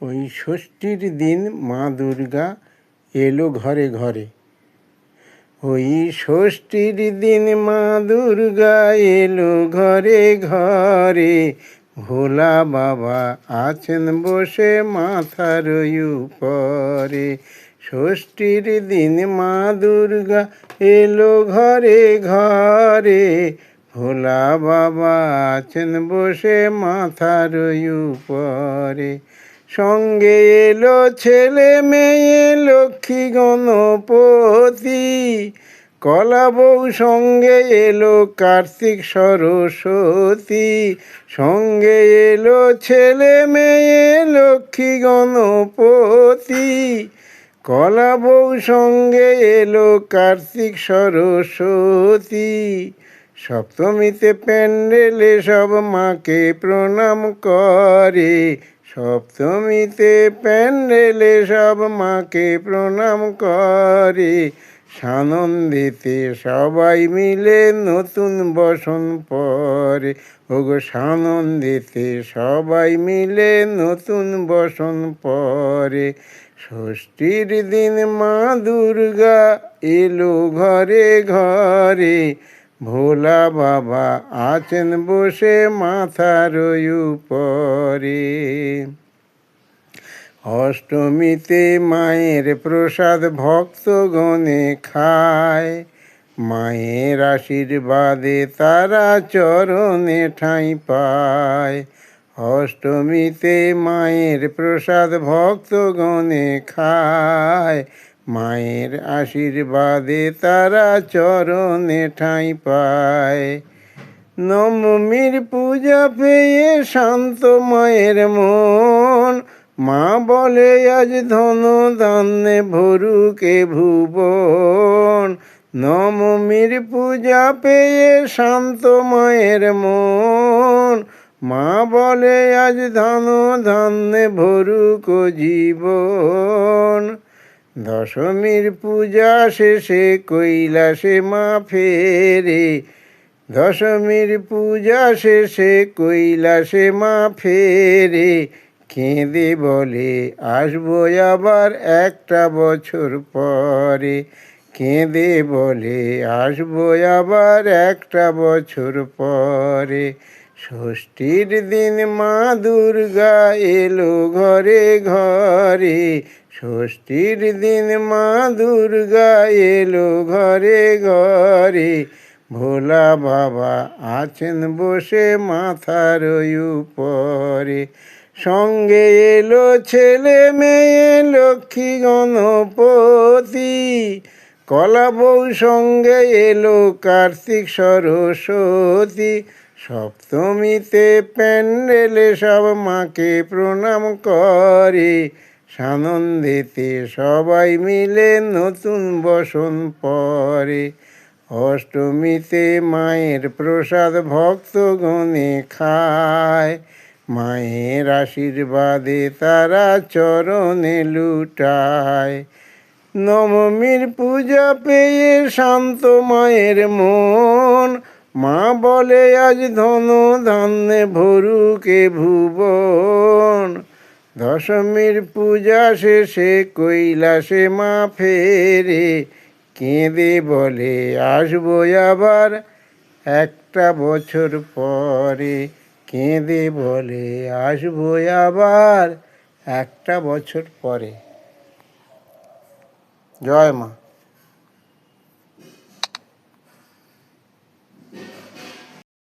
ওই ষষ্ঠীর দিন মা দুর্গা এলো ঘরে ঘরে। ওই ষষ্ঠীর দিন মা দুর্গা এলো ঘরে ঘরে। ভোলা বাবা আছেন বসে মাথার উপরে। ষষ্ঠীর দিন মা দুর্গা এলো ঘরে ঘরে। ভোলা বাবা আছেন বসে মাথার উপরে। সঙ্গে এলো ছেলে মেয়ে লক্ষ্মী গণপতি। কলা বউ সঙ্গে এলো কার্তিক সরস্বতী। সঙ্গে এলো ছেলে মেয়ে লক্ষ্মী গণপতি। কলা বউ সঙ্গে এলো কার্তিক সরস্বতী। সপ্তমীতে প্যান্ডেলে সব মাকে প্রণাম করে। সপ্তমীতে প্যান্ডেলে সব মাকে প্রণাম করে। সানন্দেতে সবাই মিলে নতুন বসন পরে। ওগো সানন্দেতে সবাই মিলে নতুন বসন পরে। ষষ্ঠীর দিন মা দুর্গা এলো ঘরে ঘরে। ভোলা বাবা আছেন বসে মাথার উপরে। অষ্টমীতে মায়ের প্রসাদ ভক্তগণে খায়। মায়ের আশীর্বাদে তারা চরণে ঠাঁই পায়। অষ্টমীতে মায়ের প্রসাদ ভক্তগণে খায়। মায়ের আশীর্বাদে তারা চরণে ঠাঁই পায়। নবমীর পূজা পেয়ে শান্ত মায়ের মন। মা বলে আজ ধন ধান্যে ভরুকে ভুবন। নবমীর পূজা পেয়ে শান্ত মায়ের মন। মা বলে আজ ধন ধান্যে ভরুক জীবন। দশমীর পূজা শেষে কৈলাসে মা ফেরে। দশমীর পূজা শেষে কৈলাসে মা ফেরে। কেঁদে বলে আসবো আবার একটা বছর পরে। কেঁদে বলে আসবো আবার একটা বছর পরে। ষষ্ঠীর দিন মা দুর্গা এলো ঘরে ঘরে। ষষ্ঠীর দিন মা দুর্গা এলো ঘরে ঘরে। ভোলা বাবা আছেন বসে মাথার উপরে। সঙ্গে এলো ছেলে মেয়ে লক্ষ্মী গণপতি। কলা বউ সঙ্গে এলো কার্তিক সরস্বতী। সপ্তমীতে প্যান্ডেলে সব মাকে প্রণাম করে। সানন্দেতে সবাই মিলে নতুন বসন পরে। অষ্টমীতে মায়ের প্রসাদ ভক্তগণে খায়। মায়ের আশীর্বাদে তারা চরণে লুটায়। নবমীর পূজা পেয়ে শান্ত মায়ের মন। মা বলে আজ ধন ধান্যে ভরুকে ভুবন। দশমীর পূজা শেষে কৈলাসে মা ফেরে। কেঁদে বলে আসবো আবার একটা বছর পরে। কেঁদে বলে আসবো আবার একটা বছর পরে। জয় মা।